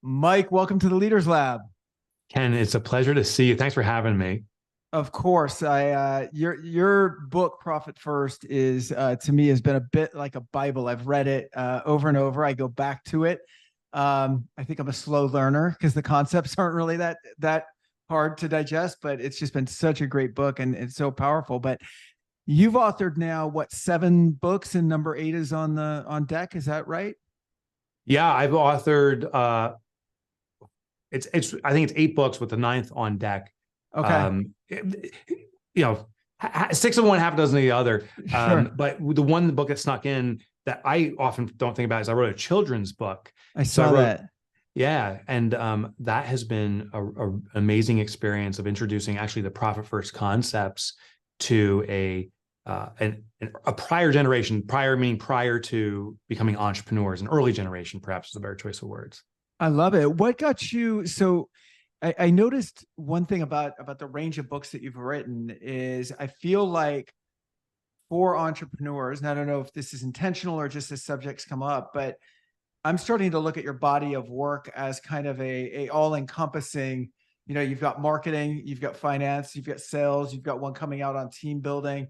Mike, welcome to the Leaders Lab. Ken, it's a pleasure to see you. Thanks for having me. Of course, your book Profit First is to me has been a bit like a Bible. I've read it over and over. I go back to it. I think I'm a slow learner because the concepts aren't really that hard to digest, but it's just been such a great book and it's so powerful. But you've authored now what, 7 books, and number 8 is on deck. Is that right? Yeah, I've authored it's I think it's 8 books with the ninth on deck. Okay, You know, 6 of one, half a dozen of the other. sure. But the book that snuck in that I often don't think about is I wrote a children's book. I So I saw wrote, that. yeah, and that has been a amazing experience of introducing actually the profit first concepts to a prior generation, prior meaning prior to becoming entrepreneurs, an early generation, perhaps is a better choice of words. I love it. What got you so I noticed one thing about the range of books that you've written is I feel like for entrepreneurs, and I don't know if this is intentional or just as subjects come up, but I'm starting to look at your body of work as kind of a all-encompassing, you've got marketing, you've got finance, you've got sales, you've got one coming out on team building.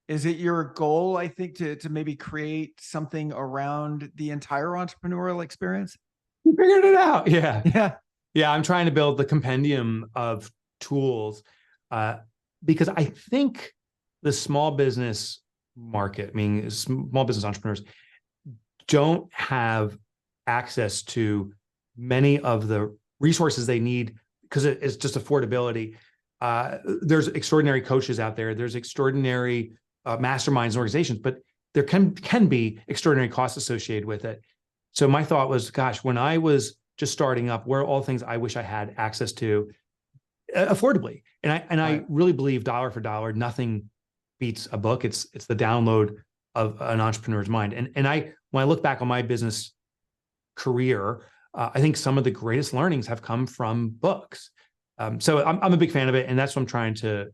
Is it your goal, I think, to maybe create something around the entire entrepreneurial experience? You figured it out. Yeah. Yeah. Yeah. I'm trying to build the compendium of tools uh, because I think the small business market, meaning small business entrepreneurs, don't have access to many of the resources they need because it's just affordability. There's extraordinary coaches out there. There's extraordinary masterminds and organizations, but there can be extraordinary costs associated with it. So my thought was, gosh, when I was just starting up, where are all things I wish I had access to affordably? And I Right. really believe dollar for dollar, nothing beats a book. It's the download of an entrepreneur's mind. And when I look back on my business career, I think some of the greatest learnings have come from books. So I'm a big fan of it, and that's what I'm trying to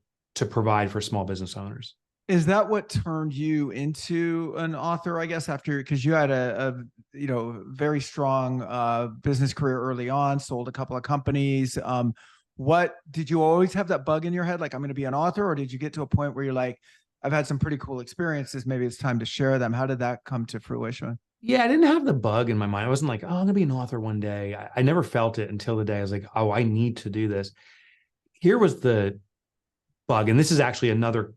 provide for small business owners. Is that what turned you into an author, I guess, after, because you had a very strong business career early on, sold a couple of companies. What did you always have that bug in your head, like I'm going to be an author, or did you get to a point where you're like, I've had some pretty cool experiences, maybe it's time to share them? How did that come to fruition? Yeah, I didn't have the bug in my mind. I wasn't like, oh, I'm gonna be an author one day. I never felt it until the day I was like, oh, I need to do this. Here was the bug, and this is actually another,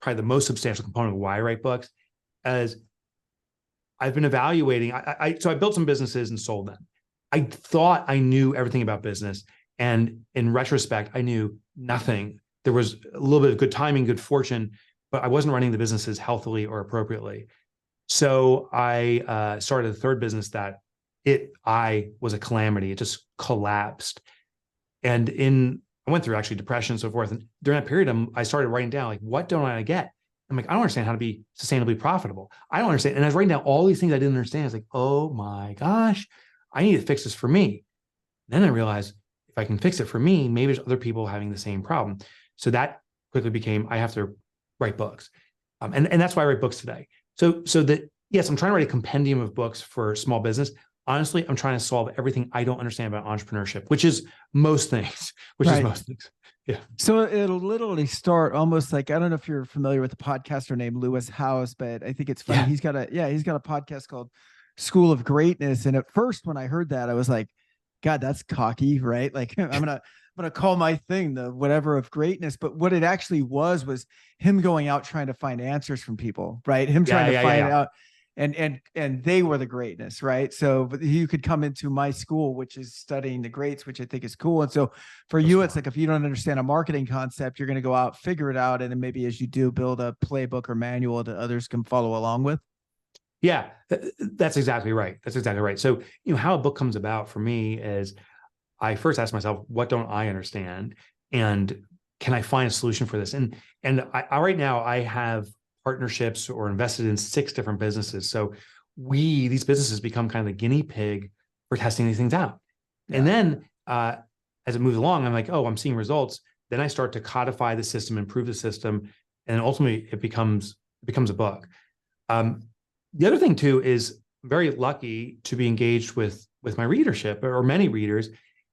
probably the most substantial component of why I write books, as I've been evaluating. So I built some businesses and sold them. I thought I knew everything about business, and in retrospect, I knew nothing. There was a little bit of good timing, good fortune, but I wasn't running the businesses healthily or appropriately. So I started a third business that I was a calamity. It just collapsed. And I went through actually depression and so forth. And during that period, I started writing down, like, what don't I get? I'm like, I don't understand how to be sustainably profitable. I don't understand. And I was writing down all these things I didn't understand. I was like, oh my gosh, I need to fix this for me. And then I realized if I can fix it for me, maybe there's other people having the same problem. So that quickly became, I have to write books. And that's why I write books today. So that, yes, I'm trying to write a compendium of books for small business. Honestly, I'm trying to solve everything I don't understand about entrepreneurship, which is most things, Right. Yeah. So it'll literally start almost like, I don't know if you're familiar with a podcaster named Lewis House, but I think it's funny. Yeah. He's got a podcast called School of Greatness. And at first, when I heard that, I was like, God, that's cocky, right? Like I'm gonna call my thing the whatever of greatness. But what it actually was him going out trying to find answers from people, right? Him trying Yeah. to Yeah. Yeah. find Yeah. out and they were the greatness, right? So but you could come into my school, which is studying the greats, which I think is cool. And so for So you, it's smart. like if you don't understand a marketing concept, you're going to go out, figure it out, and then maybe as you do, build a playbook or manual that others can follow along with. Yeah. That's exactly right. That's exactly right. So, how a book comes about for me is I first ask myself, what don't I understand? And can I find a solution for this? And right now I have partnerships or invested in 6 different businesses. So these businesses become kind of the guinea pig for testing these things out. And Yeah. then as it moves along, I'm like, oh, I'm seeing results. Then I start to codify the system, improve the system, and ultimately it becomes a book. Um, the other thing too is very lucky to be engaged with my readership or many readers.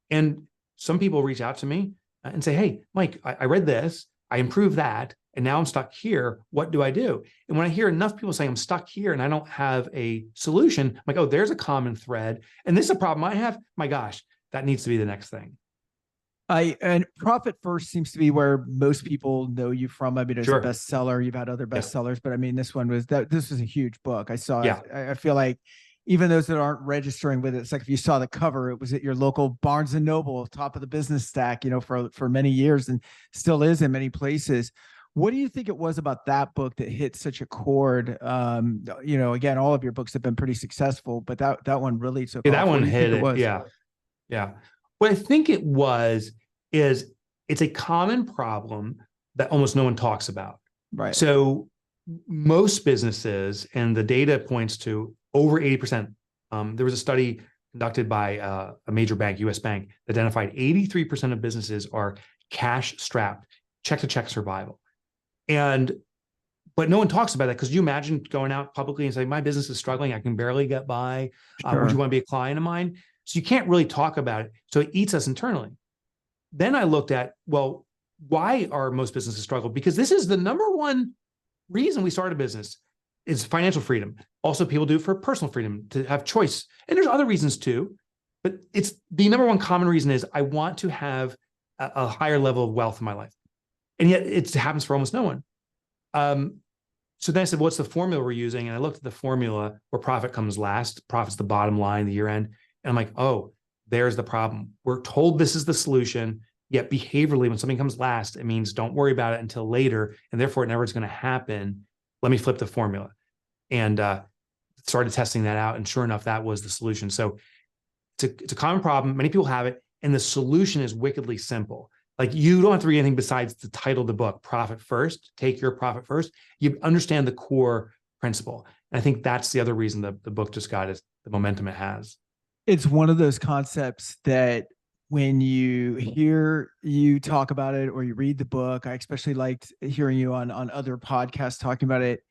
And some people reach out to me and say, hey, Mike, I read this, I improved that, and now I'm stuck here. What do I do? And when I hear enough people saying I'm stuck here and I don't have a solution, I'm like, oh, there's a common thread. And this is a problem I have. My gosh, that needs to be the next thing. And Profit First seems to be where most people know you from. I mean, it's a Sure. bestseller. You've had other bestsellers, but I mean, this was a huge book. I saw Yeah. it. I feel like even those that aren't registering with it, it's like if you saw the cover, it was at your local Barnes and Noble, top of the business stack, for many years, and still is in many places. What do you think it was about that book that hit such a chord? Again, all of your books have been pretty successful, but that one really took off. That What one do you think hit it it. was? Yeah. Yeah. What I think it was is it's a common problem that almost no one talks about. Right. So most businesses, and the data points to over 80%. There was a study conducted by a major bank, US bank, that identified 83% of businesses are cash strapped, check to check survival. But no one talks about that, because you imagine going out publicly and saying, my business is struggling, I can barely get by. Sure. Would you want to be a client of mine? So you can't really talk about it. So it eats us internally. Then I looked at, well, why are most businesses struggle? Because this is the number one reason we start a business is financial freedom. Also, people do it for personal freedom, to have choice. And there's other reasons too, but it's the number one common reason is I want to have a higher level of wealth in my life. And yet it happens for almost no one. So then I said, what's the formula we're using? And I looked at the formula where profit comes last, profit's the bottom line, the year end. And I'm like, oh, there's the problem. We're told this is the solution, yet behaviorally, when something comes last, it means don't worry about it until later, and therefore it never is going to happen. Let me flip the formula. And started testing that out. And sure enough, that was the solution. So it's a common problem. Many people have it. And the solution is wickedly simple. Like, you don't have to read anything besides the title of the book, Profit First, take your profit first. You understand the core principle. And I think that's the other reason the book just got is the momentum it has. It's one of those concepts that when you hear you talk about it or you read the book, I especially liked hearing you on other podcasts talking about it.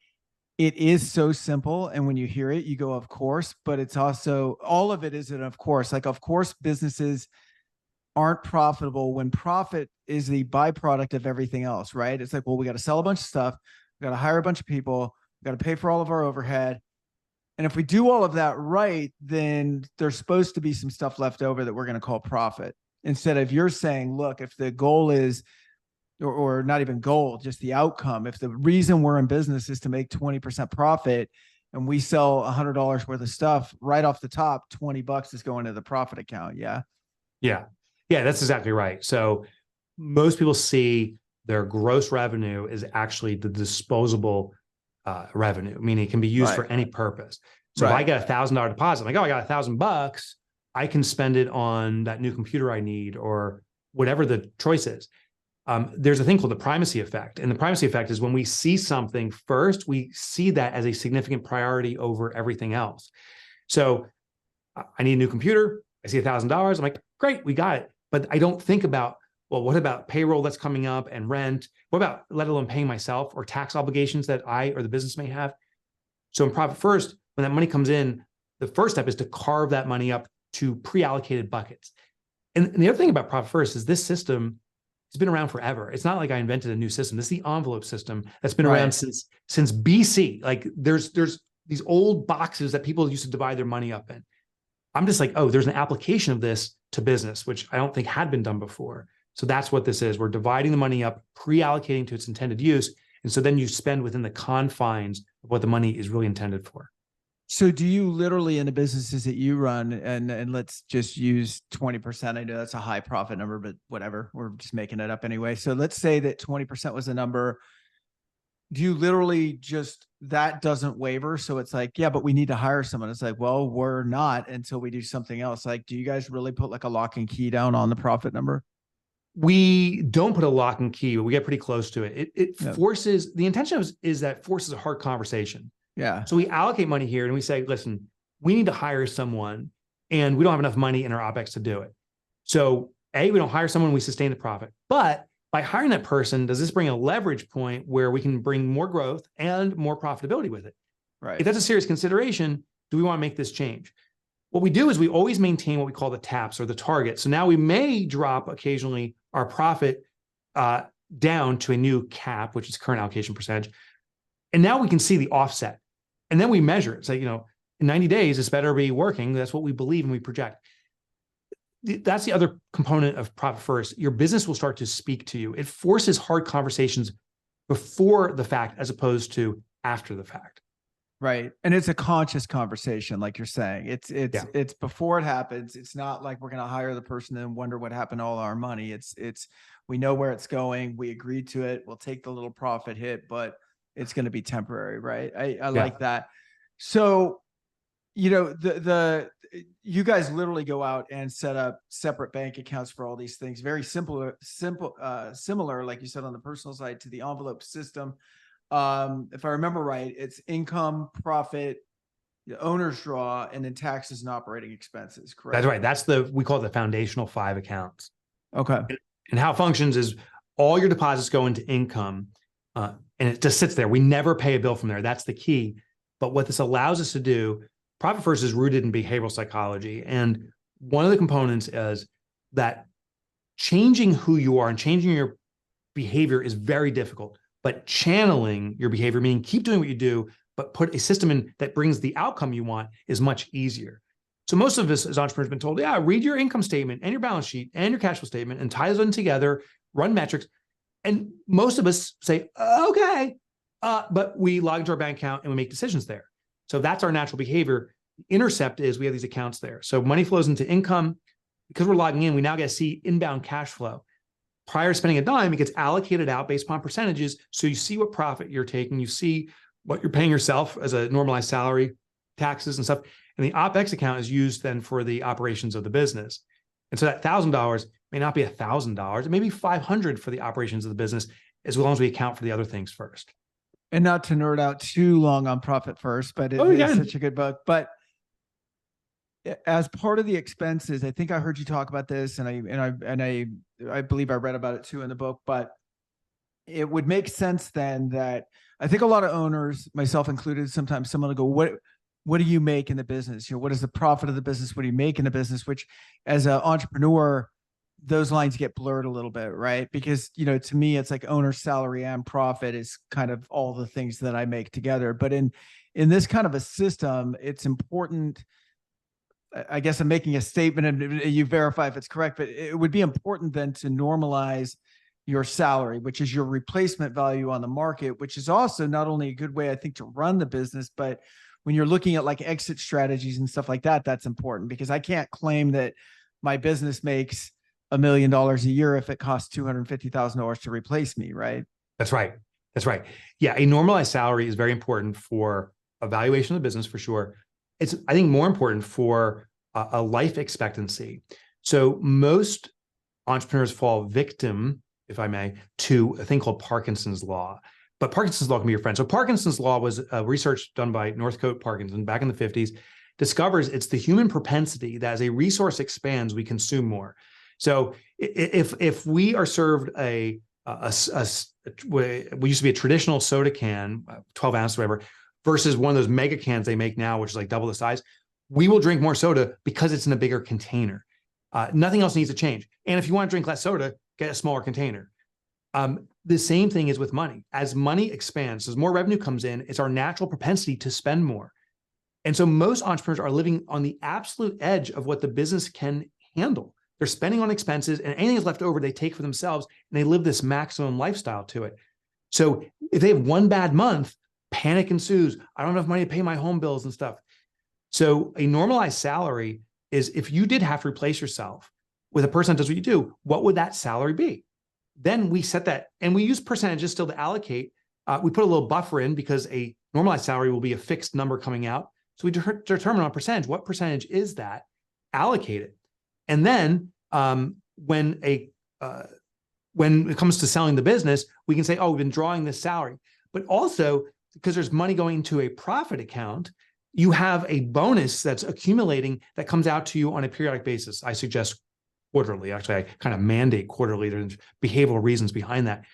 It is so simple. And when you hear it, you go, of course, but it's also, all of it is an of course. Like, of course, businesses aren't profitable when profit is the byproduct of everything else, right? It's like, well, we got to sell a bunch of stuff. We got to hire a bunch of people. We got to pay for all of our overhead. And if we do all of that right, then there's supposed to be some stuff left over that we're going to call profit. Instead of, you're saying, look, if the goal is, or not even goal, just the outcome, if the reason we're in business is to make 20% profit and we sell $100 worth of stuff, right off the top, $20 is going to the profit account. Yeah. Yeah. Yeah, that's exactly right. So most people see their gross revenue is actually the disposable revenue, meaning it can be used for any purpose. So if I get $1,000 deposit, I'm like, oh, I got $1,000, I can spend it on that new computer I need or whatever the choice is. There's a thing called the primacy effect. And the primacy effect is when we see something first, we see that as a significant priority over everything else. So I need a new computer. I see $1,000. I'm like, great, we got it. But I don't think about, well, what about payroll that's coming up and rent? What about, let alone paying myself, or tax obligations that I or the business may have? So in Profit First, when that money comes in, the first step is to carve that money up to pre-allocated buckets. And the other thing about Profit First is this system has been around forever. It's not like I invented a new system. This is the envelope system that's been around since BC. Like, there's these old boxes that people used to divide their money up in. I'm just like, oh, there's an application of this to business, which I don't think had been done before. So that's what this is. We're dividing the money up, pre-allocating to its intended use. And so then you spend within the confines of what the money is really intended for. So do you literally, in the businesses that you run, and let's just use 20%. I know that's a high profit number, but whatever, we're just making it up anyway. So let's say that 20% was the number. Do you literally just, that doesn't waver? So it's like, yeah, but we need to hire someone. It's like, well, we're not until we do something else. Like, do you guys really put like a lock and key down on the profit number? We don't put a lock and key, but we get pretty close to it. It forces, the intention is that forces a hard conversation. Yeah. So we allocate money here and we say, listen, we need to hire someone and we don't have enough money in our OpEx to do it. So we don't hire someone, we sustain the profit. But by hiring that person, does this bring a leverage point where we can bring more growth and more profitability with it? Right. If that's a serious consideration, do we want to make this change? What we do is we always maintain what we call the TAPS or the target. So now we may drop occasionally our profit down to a new cap, which is current allocation percentage. And now we can see the offset. And then we measure it. So, in 90 days, this better be working. That's what we believe and we project. That's the other component of profit first. Your business will start to speak to you. It forces hard conversations before the fact as opposed to after the fact. Right. And it's a conscious conversation, like you're saying. It's before it happens. It's not like we're going to hire the person and wonder what happened to all our money. It's we know where it's going. We agreed to it. We'll take the little profit hit, but it's going to be temporary, right? I like that. So, you guys literally go out and set up separate bank accounts for all these things. Very similar, like you said, on the personal side to the envelope system. If I remember right, it's income, profit, owner's draw, and then taxes and operating expenses, correct? That's right. We call it the foundational 5 accounts. Okay. And how it functions is all your deposits go into income, and it just sits there. We never pay a bill from there. That's the key. But what this allows us to do, Profit First is rooted in behavioral psychology. And one of the components is that changing who you are and changing your behavior is very difficult. But channeling your behavior, meaning keep doing what you do, but put a system in that brings the outcome you want, is much easier. So most of us as entrepreneurs have been told, read your income statement and your balance sheet and your cash flow statement and tie those in together, run metrics. And most of us say, okay, but we log into our bank account and we make decisions there. So that's our natural behavior. The intercept is we have these accounts there. So money flows into income. Because we're logging in, we now get to see inbound cash flow. Prior to spending a dime, it gets allocated out based upon percentages. So you see what profit you're taking, you see what you're paying yourself as a normalized salary, taxes and stuff. And the OpEx account is used then for the operations of the business. And so that $1,000 may not be $1,000, it may be $500 for the operations of the business, as long as we account for the other things first. And not to nerd out too long on Profit First, but it is such a good book. But as part of the expenses, I think I heard you talk about this, and I believe I read about it too in the book. But it would make sense then that I think a lot of owners, myself included, sometimes someone will go, what do you make in the business? What is the profit of the business? What do you make in the business? Which, as an entrepreneur, those lines get blurred a little bit, right? Because, to me, it's like owner's salary and profit is kind of all the things that I make together. But in this kind of a system, it's important. I guess I'm making a statement and you verify if it's correct, but it would be important then to normalize your salary, which is your replacement value on the market, which is also not only a good way, I think, to run the business, but when you're looking at like exit strategies and stuff like that, that's important, because I can't claim that my business makes $1 million a year if it costs $250,000 to replace me, right? That's right. Yeah, a normalized salary is very important for evaluation of the business for sure. It's, I think, more important for a life expectancy. So most entrepreneurs fall victim, if I may, to a thing called Parkinson's law. But Parkinson's law can be your friend. So Parkinson's law was research done by Northcote Parkinson back in the 50s, discovers it's the human propensity that as a resource expands, we consume more. So if we are served we used to be a traditional soda can, 12 ounces, whatever, versus one of those mega cans they make now, which is like double the size, we will drink more soda because it's in a bigger container. Nothing else needs to change. And if you want to drink less soda, get a smaller container. The same thing is with money. As money expands, as more revenue comes in, it's our natural propensity to spend more. And so most entrepreneurs are living on the absolute edge of what the business can handle. They're spending on expenses, and anything that's left over, they take for themselves, and they live this maximum lifestyle to it. So if they have one bad month, panic ensues. I don't have money to pay my home bills and stuff. So a normalized salary is, if you did have to replace yourself with a person that does what you do, what would that salary be? Then we set that, and we use percentages still to allocate. We put a little buffer in because a normalized salary will be a fixed number coming out. So we determine on percentage, what percentage is that, allocate it. And then when it comes to selling the business, we can say, oh, we've been drawing this salary. But also, because there's money going into a profit account, you have a bonus that's accumulating that comes out to you on a periodic basis. I suggest quarterly. Actually, I kind of mandate quarterly. There's behavioral reasons behind that.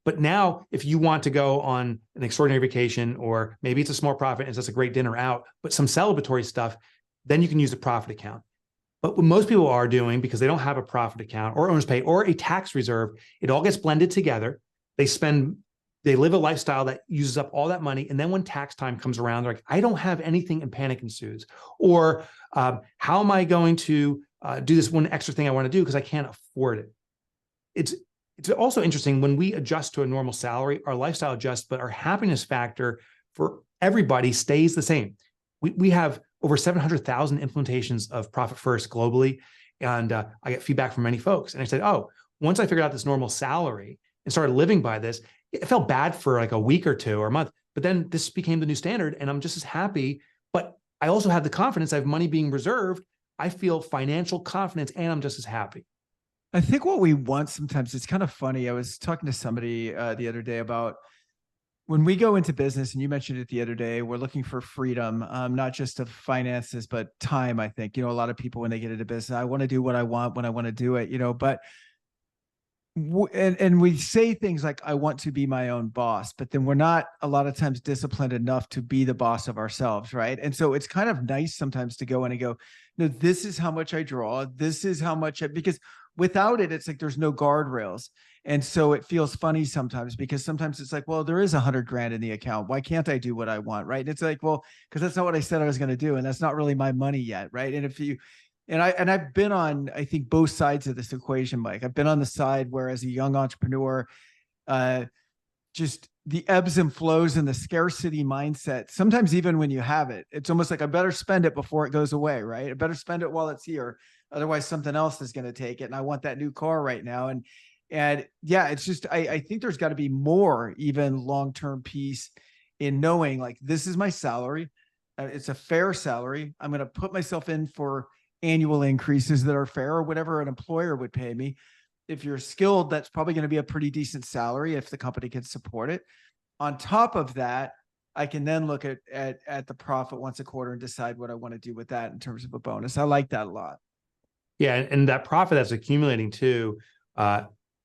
But now, if you want to go on an extraordinary vacation, or maybe it's a small profit and it's just a great dinner out, but some celebratory stuff, then you can use the profit account. But what most people are doing, because they don't have a profit account or owner's pay or a tax reserve, it all gets blended together. They live a lifestyle that uses up all that money. And then when tax time comes around, they're like, I don't have anything, and panic ensues. Or how am I going to do this one extra thing I want to do because I can't afford it? It's also interesting, when we adjust to a normal salary, our lifestyle adjusts, but our happiness factor for everybody stays the same. We have over 700,000 implementations of Profit First globally. And I get feedback from many folks. And I said, oh, once I figured out this normal salary and started living by this, it felt bad for like a week or two or a month, but then this became the new standard and I'm just as happy. But I also have the confidence, I have money being reserved. I feel financial confidence and I'm just as happy. I think what we want sometimes, it's kind of funny. I was talking to somebody the other day about when we go into business, and you mentioned it the other day, we're looking for freedom, not just of finances, but time. I think, a lot of people, when they get into business, I want to do what I want when I want to do it, but and we say things like, I want to be my own boss, but then we're not a lot of times disciplined enough to be the boss of ourselves. Right. And so it's kind of nice sometimes to go in and go, no, this is how much I draw. This is how much, because without it, it's like, there's no guardrails. And so it feels funny sometimes, because sometimes it's like, well, there is 100 grand in the account. Why can't I do what I want? Right. And it's like, well, because that's not what I said I was going to do. And that's not really my money yet. Right. And I've been on, I think, both sides of this equation, Mike. I've been on the side where, as a young entrepreneur, just the ebbs and flows and the scarcity mindset. Sometimes even when you have it, it's almost like, I better spend it before it goes away, right? I better spend it while it's here. Otherwise something else is going to take it. And I want that new car right now. And yeah, it's just, I think there's got to be more even long-term peace in knowing, like, this is my salary. It's a fair salary. I'm going to put myself in for annual increases that are fair, or whatever an employer would pay me. If you're skilled, that's probably going to be a pretty decent salary if the company can support it. On top of that, I can then look at the profit once a quarter and decide what I want to do with that in terms of a bonus. I like that a lot. Yeah, and that profit that's accumulating too,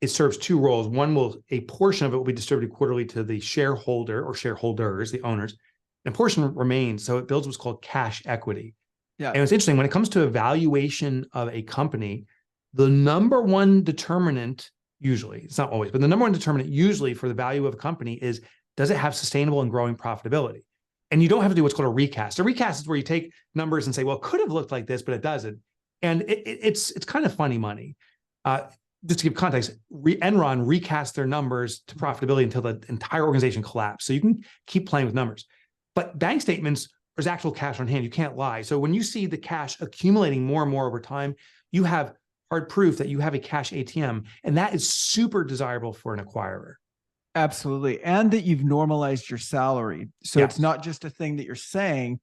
it serves two roles. One, a portion of it will be distributed quarterly to the shareholder or shareholders, the owners, and a portion remains. So it builds what's called cash equity. Yeah. And it's interesting, when it comes to evaluation of a company, the number one determinant, usually, it's not always, but the number one determinant usually for the value of a company is, does it have sustainable and growing profitability? And you don't have to do what's called a recast. A recast is where you take numbers and say, well, it could have looked like this, but it doesn't. And it's kind of funny money. Just to give context, Enron recast their numbers to profitability until the entire organization collapsed. So you can keep playing with numbers. But bank statements, there's actual cash on hand. You can't lie. So when you see the cash accumulating more and more over time, you have hard proof that you have a cash ATM. And that is super desirable for an acquirer. Absolutely. And that you've normalized your salary. So Yeah. It's not just a thing that you're saying,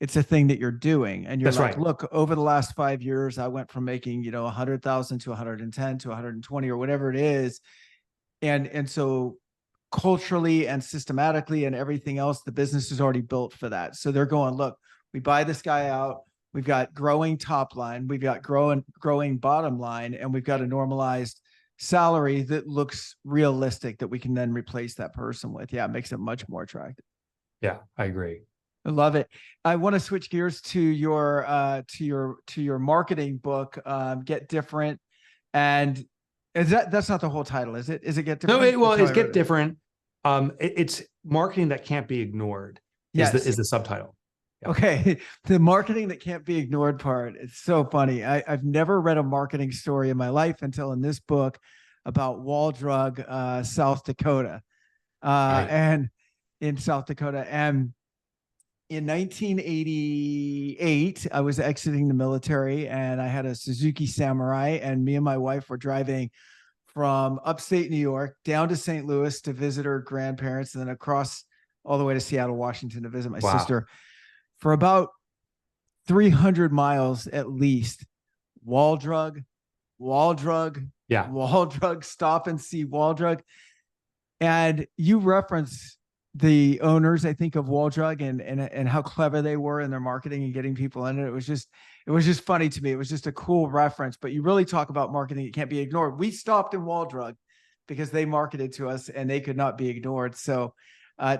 it's a thing that you're doing. And you're That's like, right. look, over the last 5 years, I went from making, 100,000 to 110 to 120 or whatever it is. And so culturally and systematically and everything else, the business is already built for that. So they're going, look, we buy this guy out. We've got growing top line. We've got growing bottom line, and we've got a normalized salary that looks realistic that we can then replace that person with. Yeah, it makes it much more attractive. Yeah, I agree. I love it. I want to switch gears to your marketing book, Get Different. And that's not the whole title, is it? Is it Get Different? No, it's Get Different. It's marketing that can't be ignored. Yes. Is the subtitle. Yeah. Okay. The marketing that can't be ignored part. It's so funny. I've never read a marketing story in my life until in this book about Wall Drug, South Dakota, Right. and in South Dakota. And in 1988, I was exiting the military, and I had a Suzuki Samurai, and me and my wife were driving from upstate New York down to St. Louis to visit her grandparents, and then across all the way to Seattle, Washington to visit my sister. For about 300 miles at least. Wall drug, Yeah. Wall drug, stop and see Wall drug. And you reference the owners, I think, of Wall Drug and how clever they were in their marketing and getting people in it. It was just funny to me. It was just a cool reference, but you really talk about marketing. It can't be ignored. We stopped in Wall Drug because they marketed to us and they could not be ignored. So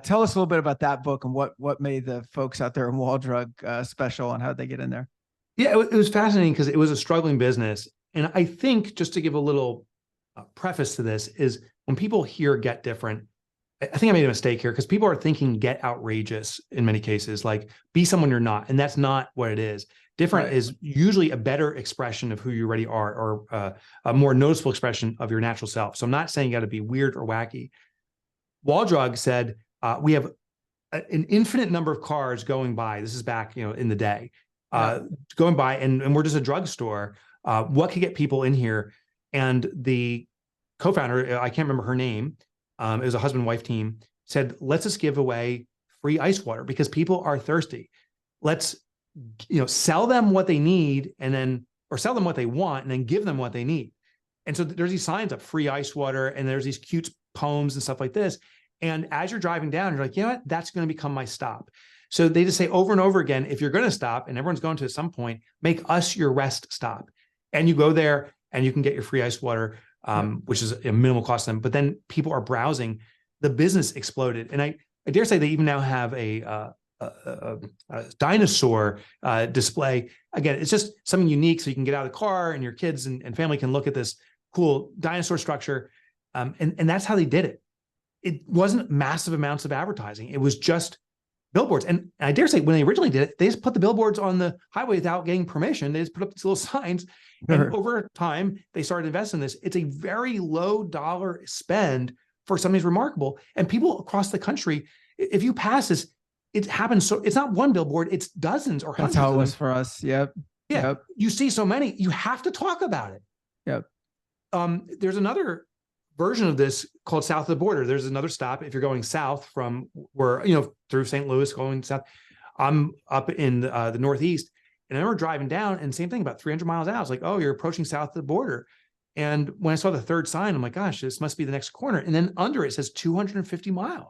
tell us a little bit about that book and what made the folks out there in Wall Drug special and how'd they get in there? Yeah, it was fascinating because it was a struggling business. And I think, just to give a little preface to this, is when people hear get different, I think I made a mistake here, because people are thinking get outrageous in many cases, like be someone you're not. And that's not what it is. Different is usually a better expression of who you already are, or a more noticeable expression of your natural self. So I'm not saying you got to be weird or wacky. Wall Drug said, we have an infinite number of cars going by. This is back, in the day, going by, and we're just a drugstore. What could get people in here? And the co-founder, I can't remember her name, it was a husband-wife team, said, let's just give away free ice water because people are thirsty. Let's, sell them what they need, or sell them what they want, and then give them what they need. And so there's these signs of free ice water, and there's these cute poems and stuff like this. And as you're driving down, you're like, you know what? That's going to become my stop. So they just say over and over again, if you're going to stop, and everyone's going to at some point, make us your rest stop. And you go there and you can get your free ice water, which is a minimal cost to them. But then people are browsing. The business exploded. And I dare say they even now have a dinosaur display. Again, it's just something unique, so you can get out of the car and your kids and family can look at this cool dinosaur structure. And that's how they did it. It wasn't massive amounts of advertising. It was just billboards. And I dare say when they originally did it, they just put the billboards on the highway without getting permission. They just put up these little signs. And over time, they started investing in this. It's a very low dollar spend for something that's remarkable. And people across the country, if you pass this, it happens. So it's not one billboard, it's dozens or hundreds. That's how it was for us. Yep. Yeah. Yep. You see so many, you have to talk about it. Yep. There's another version of this called South of the Border. There's another stop if you're going south from where, through St. Louis going south. I'm up in the Northeast, and I remember driving down, and same thing, about 300 miles out. I was like, oh, you're approaching south of the border. And when I saw the third sign, I'm like, gosh, this must be the next corner. And then under it says 250 miles.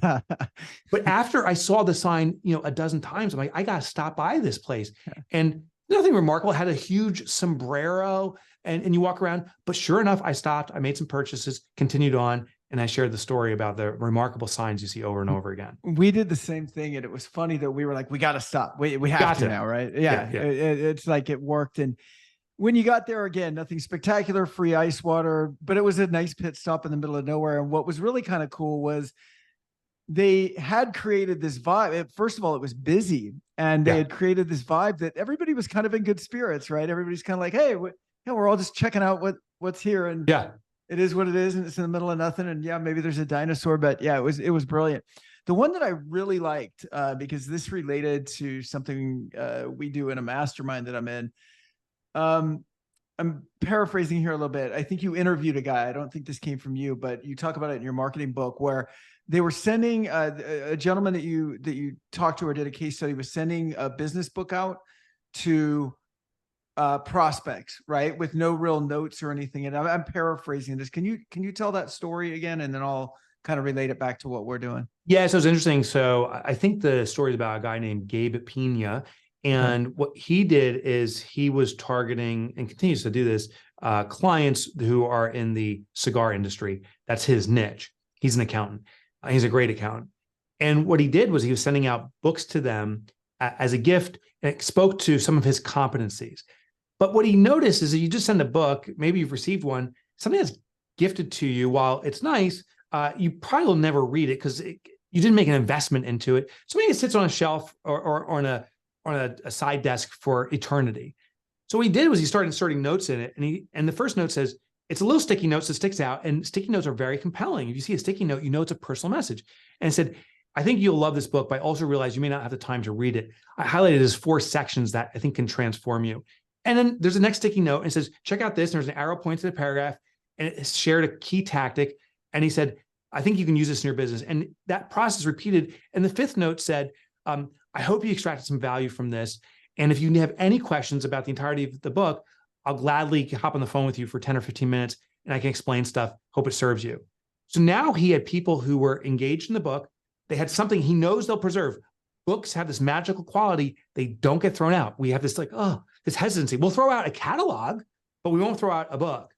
But after I saw the sign, a dozen times, I'm like, I got to stop by this place. And nothing remarkable. It had a huge sombrero, and you walk around. But sure enough, I stopped. I made some purchases, continued on, and I shared the story about the remarkable signs you see over and over again. We did the same thing, and it was funny that we were like, we got to stop. We have to now, right? Yeah. It's like it worked. And when you got there, again, nothing spectacular, free ice water, but it was a nice pit stop in the middle of nowhere. And what was really kind of cool was they had created this vibe. First of all, it was busy, and they had created this vibe that everybody was kind of in good spirits, right? Everybody's kind of like, hey, we're all just checking out what's here. And it is what it is. And it's in the middle of nothing. And maybe there's a dinosaur, but it was brilliant. The one that I really liked, because this related to something we do in a mastermind that I'm in. I'm paraphrasing here a little bit. I think you interviewed a guy. I don't think this came from you, but you talk about it in your marketing book, where they were sending a gentleman that you talked to or did a case study was sending a business book out to prospects, right, with no real notes or anything. And I'm paraphrasing this. Can you tell that story again, and then I'll kind of relate it back to what we're doing? Yeah, so it's interesting. So I think the story is about a guy named Gabe Pena. And what he did is he was targeting, and continues to do this, clients who are in the cigar industry. That's his niche. He's an accountant. He's a great accountant. And what he did was he was sending out books to them as a gift, and it spoke to some of his competencies. But what he noticed is that you just send a book, maybe you've received one, something that's gifted to you, while it's nice, you probably will never read it because you didn't make an investment into it. So maybe it sits on a shelf or on a side desk for eternity. So what he did was he started inserting notes in it. And the first note says, it's a little sticky note that sticks out, and sticky notes are very compelling. If you see a sticky note, you know it's a personal message. And it said, I think you'll love this book, but I also realize you may not have the time to read it. I highlighted as 4 sections that I think can transform you. And then there's the next sticky note, and it says, check out this. And there's an arrow points to the paragraph, and it shared a key tactic. And he said, I think you can use this in your business. And that process repeated. And the 5th note said, I hope you extracted some value from this. And if you have any questions about the entirety of the book, I'll gladly hop on the phone with you for 10 or 15 minutes, and I can explain stuff. Hope it serves you. So now he had people who were engaged in the book. They had something he knows they'll preserve. Books have this magical quality. They don't get thrown out. We have this this hesitancy. We'll throw out a catalog, but we won't throw out a book.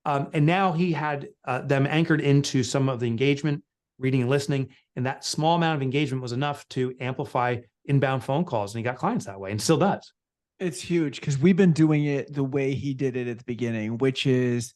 And now he had them anchored into some of the engagement, reading and listening. And that small amount of engagement was enough to amplify inbound phone calls. And he got clients that way and still does. It's huge because we've been doing it the way he did it at the beginning, which is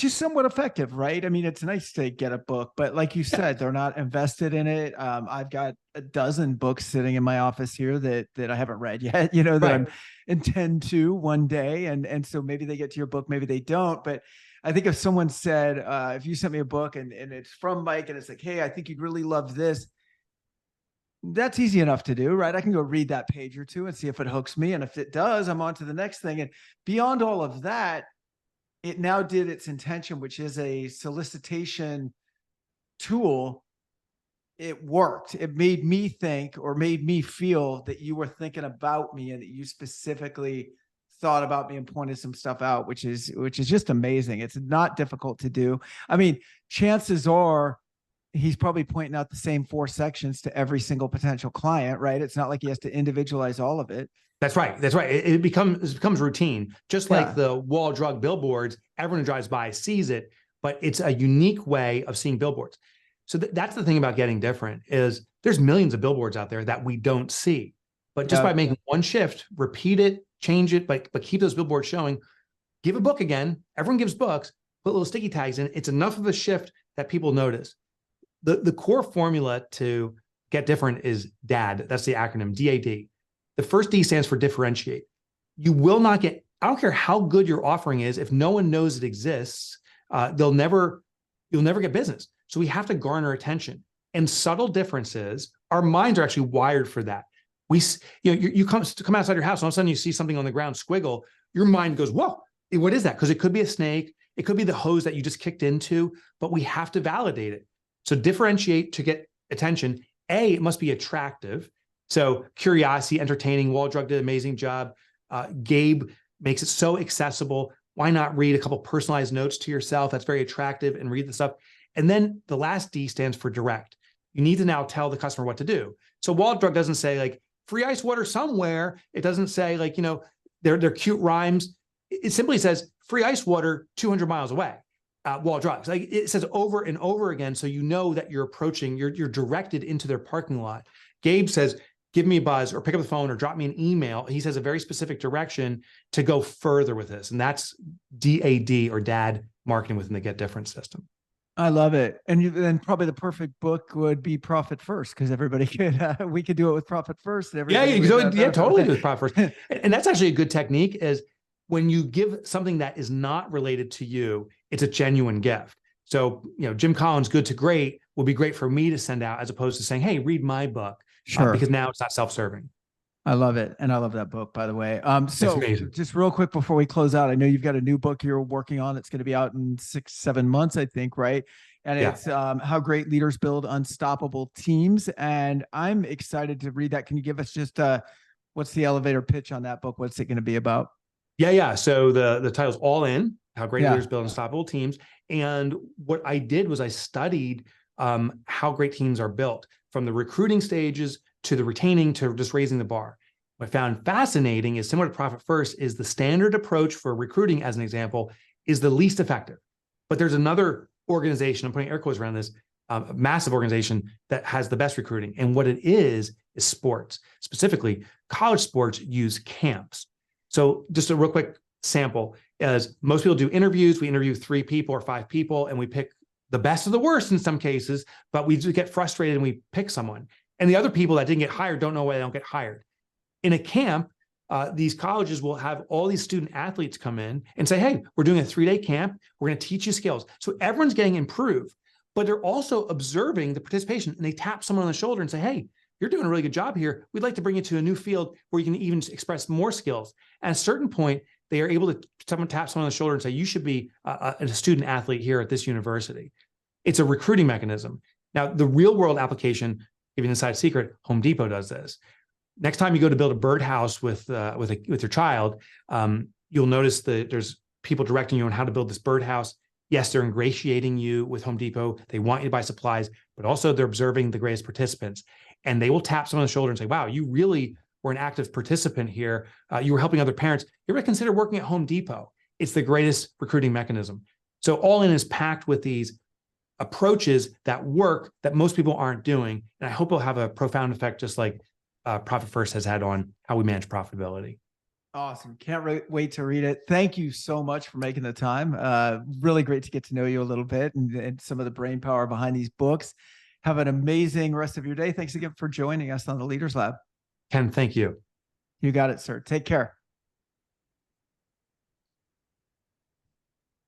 somewhat effective, right? I mean, it's nice to get a book, but like you said, they're not invested in it. I've got a dozen books sitting in my office here that I haven't read yet, you know, that Right. I'm intend to one day, and so maybe they get to your book, maybe they don't. But I think if someone said, if you sent me a book and it's from Mike and it's like, hey, I think you'd really love this, that's easy enough to do, right? I can go read that page or two and see if it hooks me. And if it does, I'm on to the next thing. And beyond all of that, it now did its intention, which is a solicitation tool. It worked. It made me think, or made me feel that you were thinking about me and that you specifically thought about me and pointed some stuff out, which is just amazing. It's not difficult to do. I mean, chances are he's probably pointing out the same 4 sections to every single potential client, right? It's not like he has to individualize all of it. That's right. That's right. It becomes routine, just like Yeah. the wall drug billboards. Everyone who drives by sees it, but it's a unique way of seeing billboards. So that's the thing about getting different is there's millions of billboards out there that we don't see. But just by making one shift, repeat it, change it, but keep those billboards showing. Give a book again. Everyone gives books. Put little sticky tags in. It's enough of a shift that people notice. The core formula to get different is DAD. That's the acronym, DAD. The first D stands for differentiate. You will not get, I don't care how good your offering is, if no one knows it exists, you'll never get business. So we have to garner attention. And subtle differences, our minds are actually wired for that. You come outside your house, and all of a sudden you see something on the ground squiggle, your mind goes, whoa, what is that? Because it could be a snake, it could be the hose that you just kicked into, but we have to validate it. So differentiate to get attention. A, it must be attractive. So curiosity, entertaining. Wall Drug did an amazing job. Gabe makes it so accessible. Why not read a couple personalized notes to yourself? That's very attractive, and read the stuff. And then the last D stands for direct. You need to now tell the customer what to do. So Wall Drug doesn't say like free ice water somewhere. It doesn't say like, you know, they're cute rhymes. It simply says free ice water 200 miles away. Wall Drugs. Like it says over and over again, so you know that you're approaching, you're directed into their parking lot. Gabe says, give me a buzz or pick up the phone or drop me an email. He says a very specific direction to go further with this. And that's DAD or DAD marketing within the Get Different system. I love it. And then probably the perfect book would be Profit First, because everybody could, we could do it with Profit First. And Totally with Profit First. And that's actually a good technique is when you give something that is not related to you, it's a genuine gift. So, you know, Jim Collins' Good to Great would be great for me to send out as opposed to saying, hey, read my book. Sure. Because now it's not self-serving. I love it. And I love that book, by the way. So just real quick before we close out, I know you've got a new book you're working on. It's going to be out in 6-7 months, I think, right? And it's How Great Leaders Build Unstoppable Teams. And I'm excited to read that. Can you give us just what's the elevator pitch on that book? What's it going to be about? Yeah. So the title's All In, How Great Leaders Build Unstoppable Teams. And what I did was I studied how great teams are built from the recruiting stages to the retaining to just raising the bar. What I found fascinating is similar to Profit First is the standard approach for recruiting, as an example, is the least effective. But there's another organization, I'm putting air quotes around this, a massive organization that has the best recruiting. And what it is sports. Specifically, college sports use camps. So just a real quick sample is most people do interviews. We interview 3 people or 5 people, and we pick the best of the worst in some cases, but we do get frustrated and we pick someone. And the other people that didn't get hired don't know why they don't get hired. In a camp, these colleges will have all these student athletes come in and say, hey, we're doing a 3-day camp. We're going to teach you skills. So everyone's getting improved, but they're also observing the participation, and they tap someone on the shoulder and say, hey, you're doing a really good job here. We'd like to bring you to a new field where you can even express more skills. At a certain point, they are able to tap someone on the shoulder and say, you should be a student athlete here at this university. It's a recruiting mechanism. Now, the real world application, even inside secret, Home Depot does this. Next time you go to build a birdhouse with your child, you'll notice that there's people directing you on how to build this birdhouse. Yes, they're ingratiating you with Home Depot. They want you to buy supplies, but also they're observing the greatest participants. And they will tap someone on the shoulder and say, wow, you really were an active participant here. You were helping other parents. You ever consider working at Home Depot? It's the greatest recruiting mechanism. So All In is packed with these approaches that work that most people aren't doing. And I hope it'll have a profound effect, just like Profit First has had on how we manage profitability. Awesome. Can't wait to read it. Thank you so much for making the time. Really great to get to know you a little bit and some of the brain power behind these books. Have an amazing rest of your day. Thanks again for joining us on the Leaders Lab. Ken, thank you. You got it, sir. Take care.